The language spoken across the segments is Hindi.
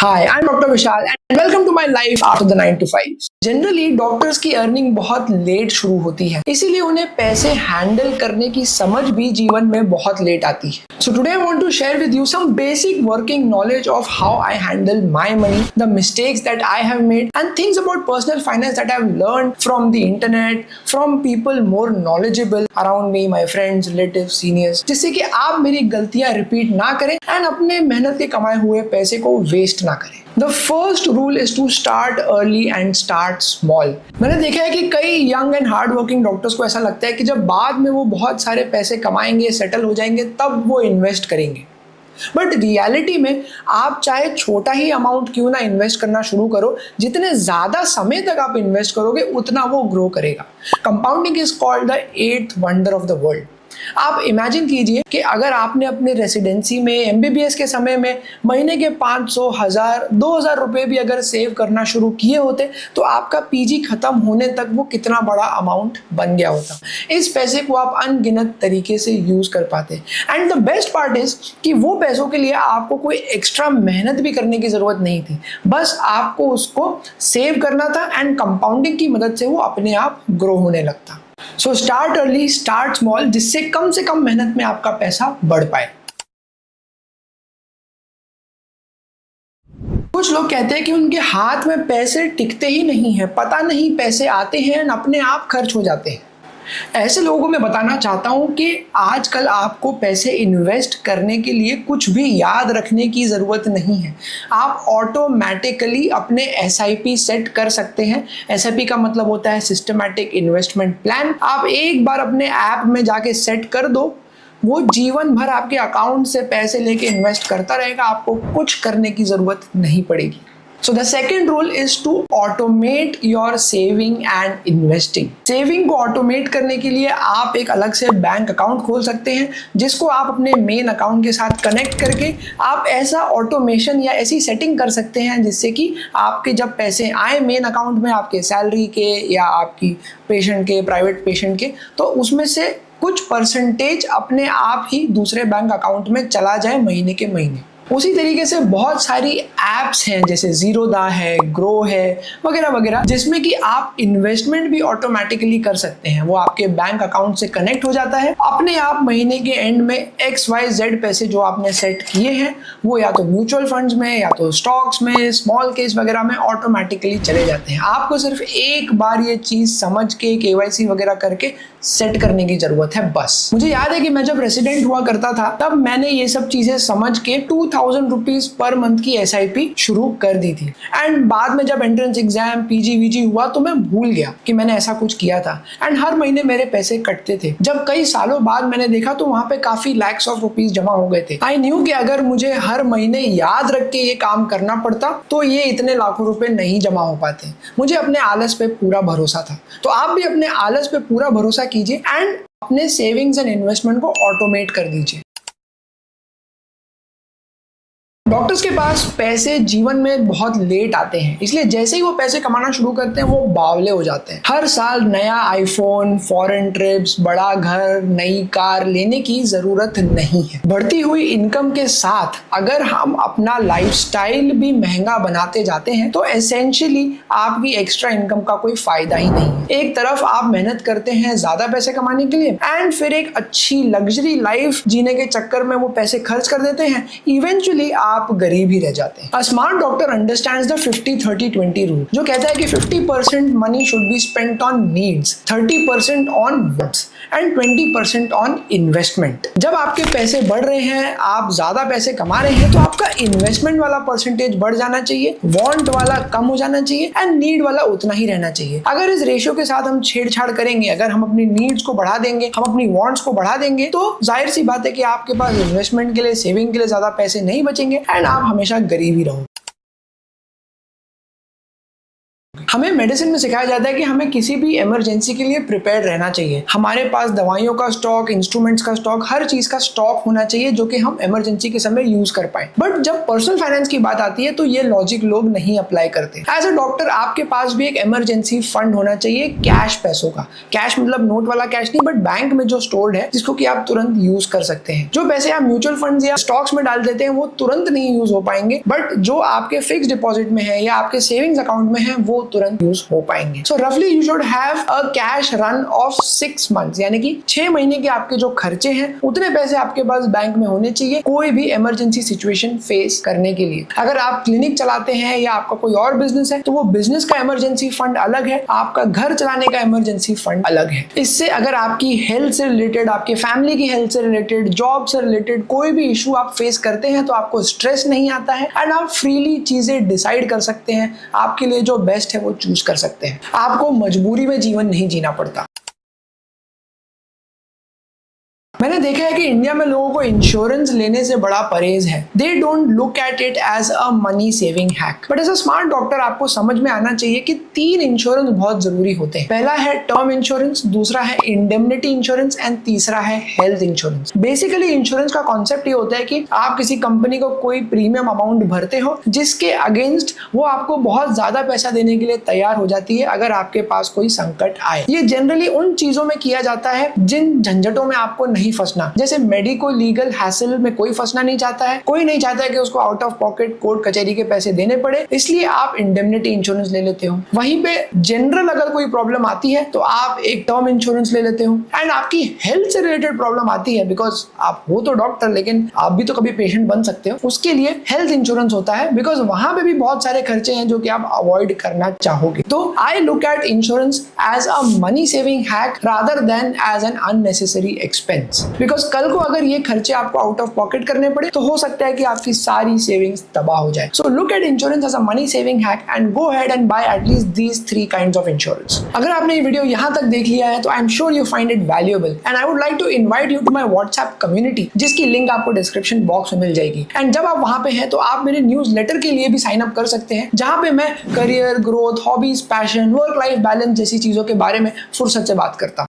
Hi, I'm Dr. Vishal and welcome to my life after the 9 to 5. Generally doctors की अर्निंग बहुत लेट शुरू होती है, इसीलिए उन्हें पैसे हैंडल करने की समझ भी जीवन में बहुत लेट आती है. So today I want to share with you some basic working knowledge of how I handle my money, the mistakes that I have made and things about personal finance that I have learned from the internet, from people more knowledgeable around me, my friends, relatives, seniors, जिससे कि आप मेरी गलतियां रिपीट ना करें एंड अपने मेहनत के कमाए हुए पैसे को वेस्ट ना करें. The first rule is to start early and start small. मैंने देखा है कि कई young and hard working doctors को ऐसा लगता है कि जब बाद में वो बहुत सारे पैसे कमाएंगे, सेटल हो जाएंगे, तब वो इन्वेस्ट करेंगे. बट रियलिटी में आप चाहे छोटा ही अमाउंट क्यों ना इन्वेस्ट करना शुरू करो, जितने ज्यादा समय तक आप इन्वेस्ट करोगे उतना वो ग्रो करेगा. Compounding is called the 8th wonder of the world. आप इमेजिन कीजिए कि अगर आपने अपने रेसिडेंसी में एमबीबीएस के समय में महीने के 500, 1000, 2000 रुपए भी अगर सेव करना शुरू किए होते तो आपका पीजी खत्म होने तक वो कितना बड़ा अमाउंट बन गया होता. इस पैसे को आप अनगिनत तरीके से यूज कर पाते. And the best part is कि वो पैसों के लिए आपको कोई एक्स्ट्रा मेहनत भी करने की जरूरत नहीं थी, बस आपको उसको सेव करना था एंड कंपाउंडिंग की मदद से वो अपने आप ग्रो होने लगता. So start early, start small, जिससे कम से कम मेहनत में आपका पैसा बढ़ पाए. कुछ लोग कहते हैं कि उनके हाथ में पैसे टिकते ही नहीं है, पता नहीं पैसे आते हैं अपने आप खर्च हो जाते हैं. ऐसे लोगों को मैं बताना चाहता हूं कि आजकल आपको पैसे इन्वेस्ट करने के लिए कुछ भी याद रखने की ज़रूरत नहीं है. आप ऑटोमेटिकली अपने एसआईपी सेट कर सकते हैं. एसआईपी का मतलब होता है सिस्टमैटिक इन्वेस्टमेंट प्लान. आप एक बार अपने ऐप में जाके सेट कर दो, वो जीवन भर आपके अकाउंट से पैसे लेके इन्वेस्ट करता रहेगा. आपको कुछ करने की ज़रूरत नहीं पड़ेगी. So the second rule is to automate your saving and investing. Saving को ऑटोमेट करने के लिए आप एक अलग से बैंक अकाउंट खोल सकते हैं, जिसको आप अपने मेन अकाउंट के साथ कनेक्ट करके आप ऐसा ऑटोमेशन या ऐसी सेटिंग कर सकते हैं जिससे कि आपके जब पैसे आए मेन अकाउंट में, आपके सैलरी के या आपकी पेशेंट के, प्राइवेट पेशेंट के, तो उसमें से कुछ परसेंटेज अपने आप ही दूसरे बैंक अकाउंट में चला जाए महीने के महीने. उसी तरीके से बहुत सारी एप्स हैं जैसे जीरोदा है, ग्रो है, वगैरह वगैरह, जिसमें कि आप इन्वेस्टमेंट भी ऑटोमेटिकली कर सकते हैं. वो आपके बैंक अकाउंट से कनेक्ट हो जाता है. अपने आप महीने के एंड में XYZ पैसे जो आपने सेट किए हैं वो या तो म्यूचुअल फंड्स में या तो स्टॉक्स में, स्मॉल केस वगैरह में ऑटोमेटिकली चले जाते हैं. आपको सिर्फ एक बार ये चीज समझ के KYC वगैरह करके सेट करने की जरूरत है बस. मुझे याद है कि मैं जब रेसिडेंट हुआ करता था तब मैंने ये सब चीजें समझ के 2000 रुपीज पर मंथ की SIP शुरू कर दी थी. एंड बाद में जब एंट्रेंस एग्जाम, PG हुआ तो मैं भूल गया कि मैंने ऐसा कुछ किया था. एंड हर महीने मेरे पैसे कटते थे. जब कई सालों बाद मैंने देखा तो वहां पे काफी lakhs of rupees जमा हो गए थे. आई न्यू कि अगर मुझे हर महीने याद रख के ये काम करना पड़ता तो ये इतने लाखों रुपए नहीं जमा हो पाते. मुझे अपने आलस पे पूरा भरोसा था. तो आप भी अपने आलस पे पूरा भरोसा कीजिए एंड अपने सेविंग्स एंड इन्वेस्टमेंट को ऑटोमेट कर दीजिए. डॉक्टर्स के पास पैसे जीवन में बहुत लेट आते हैं, इसलिए जैसे ही वो पैसे कमाना शुरू करते हैं वो बावले हो जाते हैं. हर साल नया आईफोन, फॉरेन ट्रिप्स, बड़ा घर, नई कार लेने की जरूरत नहीं है. बढ़ती हुई इनकम के साथ अगर हम अपना लाइफस्टाइल भी महंगा बनाते जाते हैं तो एसेंशियली आपकी एक्स्ट्रा इनकम का कोई फायदा ही नहीं है. एक तरफ आप मेहनत करते हैं ज्यादा पैसे कमाने के लिए एंड फिर एक अच्छी लग्जरी लाइफ जीने के चक्कर में वो पैसे खर्च कर देते हैं. इवेंचुअली आप गरीब ही रह जाते हैं. A smart doctor understands the 50-30-20 rule, जो कहता है कि 50% money should be spent on needs, 30% on wants and 20% on investment. जब आपके पैसे बढ़ रहे हैं, आप ज्यादा पैसे कमा रहे हैं, तो आपका इन्वेस्टमेंट वाला परसेंटेज बढ़ जाना चाहिए, वांट वाला कम हो जाना चाहिए एंड नीड वाला उतना ही रहना चाहिए. अगर इस रेशियो के साथ हम छेड़छाड़ करेंगे, अगर हम अपनी नीड्स को बढ़ा देंगे, हम अपनी वांट्स को बढ़ा देंगे, तो जाहिर सी बात है कि आपके पास इन्वेस्टमेंट के लिए, सेविंग के लिए ज्यादा पैसे नहीं बचेंगे एंड आप हमेशा गरीब ही रहोगे. हमें मेडिसिन में सिखाया जाता है कि हमें किसी भी इमरजेंसी के लिए प्रिपेयर रहना चाहिए। हमारे पास दवाइयों का स्टॉक, इंस्ट्रूमेंट्स का स्टॉक, हर चीज का स्टॉक होना चाहिए जो कि हम इमरजेंसी के समय यूज कर पाए। बट जब पर्सनल फाइनेंस की बात आती है तो ये लॉजिक लोग नहीं अप्लाई करते। एज अ डॉक्टर आपके पास भी एक इमरजेंसी फंड होना चाहिए कैश पैसों का। कैश मतलब नोट वाला कैश नहीं, बट बैंक में जो स्टोर्ड है जिसको कि आप तुरंत यूज कर सकते हैं। जो पैसे आप म्यूचुअल फंड्स या स्टॉक्स में डाल देते हैं वो तुरंत नहीं यूज हो पाएंगे, बट जो आपके फिक्स डिपॉजिट में है या आपके सेविंग्स अकाउंट में है वो तुरंत यूज हो पाएंगे। सो रफली you should have a cash run of 6 months, यानी कि 6 महीने के आपके जो खर्चे हैं उतने पैसे आपके पास बैंक में होने चाहिए कोई भी इमरजेंसी सिचुएशन फेस करने के लिए। अगर आप क्लिनिक चलाते हैं या आपका कोई और बिजनेस है तो वो बिजनेस का इमरजेंसी फंड अलग है, आपका घर चलाने का इमरजेंसी फंड अलग है। इससे अगर आपकी हेल्थ से रिलेटेड, आपके फैमिली की हेल्थ से रिलेटेड, जॉब से रिलेटेड कोई भी इशू आप फेस करते हैं तो आपको स्ट्रेस नहीं आता है एंड आप फ्रीली चीजें डिसाइड कर सकते हैं, आपके लिए जो बेस्ट है वो चूज कर सकते हैं। आपको मजबूरी में जीवन नहीं जीना पड़ता। मैंने देखा है कि इंडिया में लोगों को इंश्योरेंस लेने से बड़ा परहेज है। They don't look at it as a money saving hack. But as a smart doctor आपको समझ में आना चाहिए कि 3 इंश्योरेंस बहुत जरूरी होते हैं। पहला है टर्म इंश्योरेंस, दूसरा है इंडेमनिटी इंश्योरेंस एंड तीसरा है हेल्थ इंश्योरेंस। बेसिकली इंश्योरेंस का कॉन्सेप्ट ये होता है कि आप किसी कंपनी को कोई प्रीमियम अमाउंट भरते हो जिसके अगेंस्ट वो आपको बहुत ज्यादा पैसा देने के लिए तैयार हो जाती है अगर आपके पास कोई संकट आए। ये जनरली उन चीजों में किया जाता है जिन झंझटों में आपको नहीं फंसना, जैसे मेडिको लीगल हैसल में कोई फंसना नहीं चाहता है, कोई नहीं चाहता है कि उसको आउट ऑफ पॉकेट कोर्ट कचहरी के पैसे देने पड़े, इसलिए आप इंडेमनिटी इंश्योरेंस ले लेते हो। वहीं पे जनरल अगर कोई प्रॉब्लम आती है तो आप एक टर्म इंश्योरेंस ले लेते हो। एंड आपकी हेल्थ से रिलेटेड प्रॉब्लम आती है, बिकॉज आप हो तो डॉक्टर लेकिन आप भी तो कभी पेशेंट बन सकते हो, उसके लिए हेल्थ इंश्योरेंस होता है, बिकॉज वहां पे भी बहुत सारे खर्चे हैं जो कि आप अवॉइड करना चाहोगे। तो I look at insurance as a money saving hack rather than as an unnecessary expense, because कल को अगर ये खर्चे आपको आउट ऑफ पॉकेट करने पड़े तो हो सकता है कि आपकी सारी सेविंग्स तबाह हो जाए। So look at insurance as a money saving hack and go ahead and buy at least these 3 kinds of insurance. अगर आपने ये वीडियो यहां तक देख लिया है तो I am sure you find it valuable and I would like to invite you to my WhatsApp community, जिसकी लिंक आपको डिस्क्रिप्शन बॉक्स में मिल जाएगी। एंड जब आप वहां पे हैं तो आप मेरे न्यूज लेटर के लिए भी साइन अप कर सकते हैं, जहां पे मैं career growth, hobbies, passion, work life balance जैसी चीजों के बारे में फुर्सत से बात करता हूं।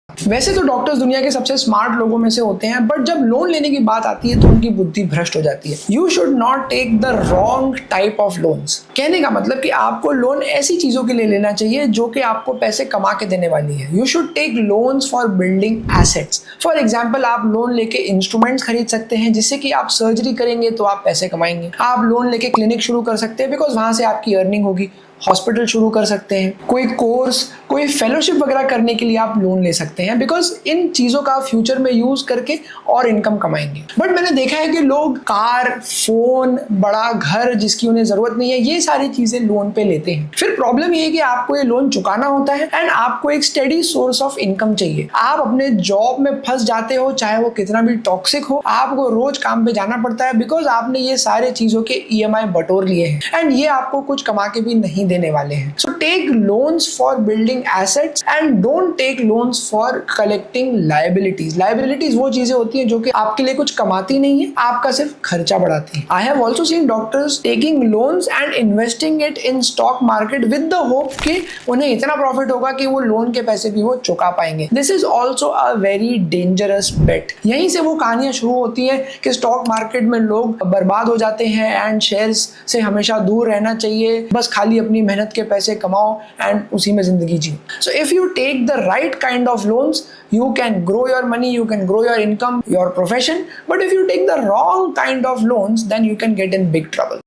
वैसे तो डॉक्टर्स दुनिया के सबसे स्मार्ट लोगों में से होते हैं, बट जब लोन लेने की बात आती है तो उनकी बुद्धि भ्रष्ट हो जाती है। You should not take the wrong type of loans. कहने का मतलब कि आपको लोन ऐसी चीजों के लिए लेना चाहिए जो कि आपको पैसे कमा के देने वाली है। You should take loans for building assets. For example आप लोन लेके इंस्ट्रूमेंट्स खरीद सकते हैं जिससे कि आप सर्जरी करेंगे तो आप पैसे कमाएंगे। आप लोन लेके क्लिनिक शुरू कर सकते हैं बिकॉज वहां से आपकी अर्निंग होगी। हॉस्पिटल शुरू कर सकते हैं, कोई कोर्स, कोई फेलोशिप वगैरह करने के लिए आप लोन ले सकते हैं, बिकॉज इन चीजों का फ्यूचर में यूज करके और इनकम कमाएंगे। बट मैंने देखा है कि लोग कार, फोन, बड़ा घर जिसकी उन्हें जरूरत नहीं है, ये सारी चीजें लोन पे लेते हैं। फिर प्रॉब्लम ये है कि आपको ये लोन चुकाना होता है एंड आपको एक स्टेडी सोर्स ऑफ इनकम चाहिए। आप अपने जॉब में फंस जाते हो, चाहे वो कितना भी टॉक्सिक हो, आपको रोज काम पे जाना पड़ता है बिकॉज आपने ये सारे चीजों के EMI बटोर लिए हैं एंड ये आपको कुछ कमा के भी नहीं देने वाले हैं। So take loans for building assets and don't take loans for collecting liabilities. Liabilities वो चीजें होती हैं जो कि आपके लिए कुछ कमाती नहीं है, आपका सिर्फ खर्चा बढ़ाती है। I have also seen doctors taking loans and investing it in stock market with the hope कि उन्हें इतना प्रॉफिट होगा कि वो लोन के पैसे भी वो चुका पाएंगे। This is also a very dangerous bet. यहीं से वो कहानियां शुरू होती है कि स्टॉक मार्केट में लोग बर्बाद हो जाते हैं एंड शेयर्स से हमेशा दूर रहना चाहिए, बस खाली अपनी मेहनत के पैसे कमाओ एंड उसी में जिंदगी जियो। So if you take the right kind of loans, you can grow your money, you can grow your income, your profession. But if you take the wrong kind of loans, then you can get in big trouble.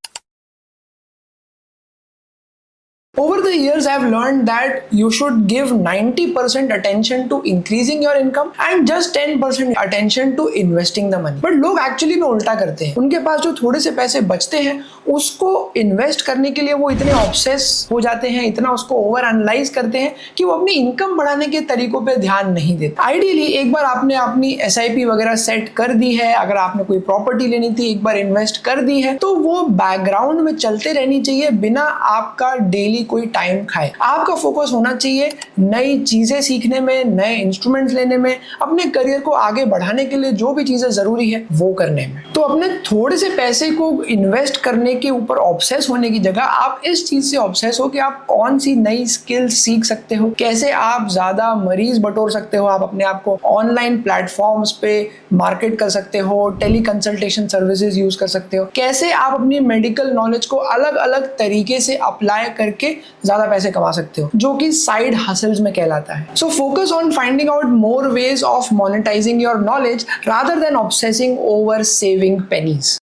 Over the years, I have learned that you should give 90% attention to increasing your income and just 10% attention to investing the money. But लोग actually में उल्टा करते हैं। उनके पास जो थोड़े से पैसे बचते हैं उसको इन्वेस्ट करने के लिए वो इतने ऑब्सेस हो जाते हैं, इतना उसको ओवर एनालाइज करते हैं कि वो अपनी इनकम बढ़ाने के तरीकों पे ध्यान नहीं देते। आइडियली एक बार आपने अपनी SIP वगैरह सेट कर दी है, अगर आपने कोई प्रॉपर्टी लेनी थी एक बार इन्वेस्ट कर दी है, तो वो बैकग्राउंड में चलते रहनी चाहिए बिना आपका डेली कोई टाइम खाए। आपका फोकस होना चाहिए नई चीजें सीखने में, नए इंस्ट्रूमेंट्स लेने में, अपने करियर को आगे बढ़ाने के लिए जो भी चीजें जरूरी है वो करने में। तो अपने थोड़े से पैसे को इन्वेस्ट करने के ऊपर ऑब्सेस होने की जगह आप इस चीज से ऑब्सेस हो कि आप कौन सी नई स्किल्स सीख सकते हो, कैसे आप ज्यादा मरीज बटोर सकते हो, आप अपने आप को ऑनलाइन प्लेटफॉर्म्स पे मार्केट कर सकते हो, टेली कंसल्टेशन सर्विसेज यूज कर सकते हो, कैसे आप अपनी मेडिकल नॉलेज को अलग अलग तरीके से अप्लाई करके ज्यादा पैसे कमा सकते हो, जो कि साइड हसल्स में कहलाता है। So focus on finding out more ways of monetising your knowledge rather than obsessing over saving pennies.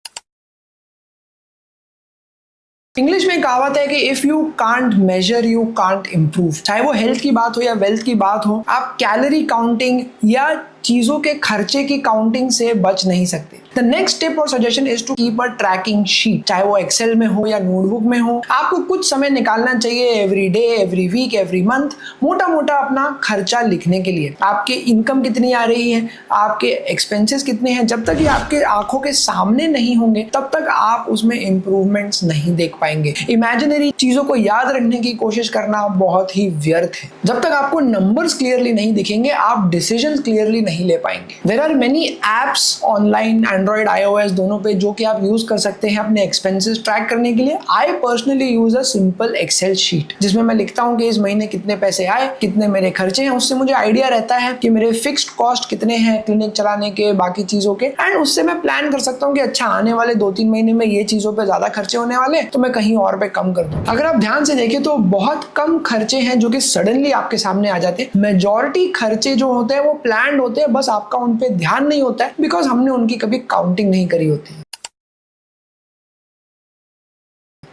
English में कहावत है कि if you can't measure you can't improve. चाहे वो हेल्थ की बात हो या वेल्थ की बात हो, आप कैलोरी काउंटिंग या चीजों के खर्चे की काउंटिंग से बच नहीं सकते। द नेक्स्ट टिप और suggestion is to keep a tracking sheet, चाहे वो एक्सेल में हो या नोटबुक में हो। आपको कुछ समय निकालना चाहिए every day, every week, every month, मोटा मोटा अपना खर्चा लिखने के लिए। आपकी इनकम कितनी आ रही है, आपके एक्सपेंसेस कितने हैं, जब तक ये आपके आंखों के सामने नहीं होंगे तब तक आप उसमें इंप्रूवमेंट्स नहीं देख पाएंगे। इमेजिनरी चीजों को याद रखने की कोशिश करना बहुत ही व्यर्थ है। जब तक आपको नंबर्स क्लियरली नहीं दिखेंगे आप डिसीजंस क्लियरली नहीं ले पाएंगे। There are many apps online, Android, iOS दोनों पे, जो कि आप यूज कर सकते हैं अपने एक्सपेंसेस ट्रैक करने के लिए। I personally use a simple Excel sheet जिसमें मैं लिखता हूँ कि इस महीने कितने पैसे आए, कितने मेरे खर्चे हैं। उससे मुझे आइडिया रहता है कि मेरे फिक्स्ड कॉस्ट कितने हैं क्लिनिक चलाने के, बाकी चीजों के, एंड उससे मैं प्लान कर सकता हूँ कि अच्छा आने वाले 2-3 महीने में ये चीजों पे ज्यादा खर्चे होने वाले तो मैं कहीं और पे कम कर दूं। अगर आप ध्यान से देखें तो बहुत कम खर्चे हैं जो कि सडनली आपके सामने आ जाते हैं। मेजॉरिटी खर्चे जो होते हैं वो प्लान्ड होते हैं, बस आपका उन पे ध्यान नहीं होता है बिकॉज हमने उनकी कभी काउंटिंग नहीं करी होती।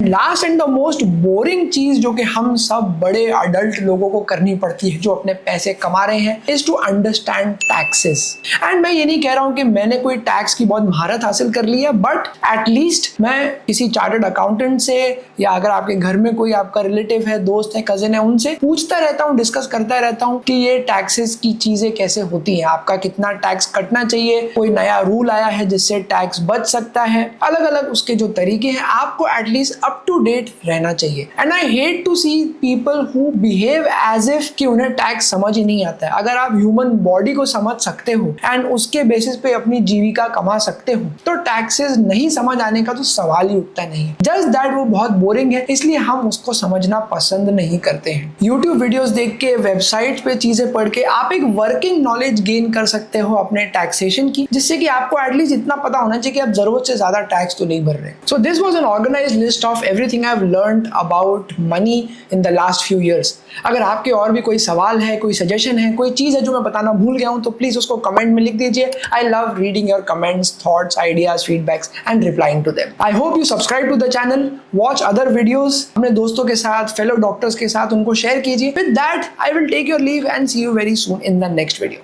Last and the most boring चीज जो कि हम सब बड़े अडल्ट लोगों को करनी पड़ती है जो अपने पैसे कमा रहे हैं, is to understand taxes. And मैं ये नहीं कह रहा हूं कि मैंने कोई टैक्स की बहुत महारत हासिल कर ली है, बट एटलीस्ट मैं किसी चार्टर्ड अकाउंटेंट से या अगर आपके घर में कोई आपका रिलेटिव है, दोस्त है, कजिन है, उनसे पूछता रहता हूँ, डिस्कस करता रहता हूँ कि ये टैक्सेस की चीजें कैसे होती हैं, आपका कितना टैक्स कटना चाहिए, कोई नया रूल आया है जिससे टैक्स बच सकता है, अलग अलग उसके जो तरीके हैं। आपको एटलीस्ट अप टू डेट रहना चाहिए। And I hate to see people who behave as if कि उन्हें टैक्स समझ ही नहीं आता है। अगर आप ह्यूमन बॉडी को समझ सकते हो एंड उसके बेसिस पे अपनी जीविका कमा सकते हो तो टैक्सेस नहीं समझ आने का तो सवाल ही उठता नहीं। जस्ट दैट वो बहुत बोरिंग है, इसलिए हम उसको समझना पसंद नहीं करते हैं। यूट्यूब वीडियोस देख के, वेबसाइट पे चीजें पढ़ के आप एक वर्किंग नॉलेज गेन कर सकते हो अपने टैक्सेशन की, जिससे कि आपको एटलीस्ट इतना पता होना चाहिए कि आप जरूरत से ज्यादा टैक्स तो नहीं भर रहे। So this was an organised list of everything I've learned about money in the last few years. अगर आपके और भी कोई सवाल है, कोई सजेशन है, कोई चीज है जो मैं बताना भूल गया हूं तो प्लीज उसको कमेंट में लिख दीजिए। I love reading your comments, thoughts, ideas, feedbacks and replying to them. I hope you subscribe to the channel, watch other videos, अपने दोस्तों के साथ, fellow doctors के साथ उनको शेयर कीजिए। With that, I will take your leave and see you very soon in the next video.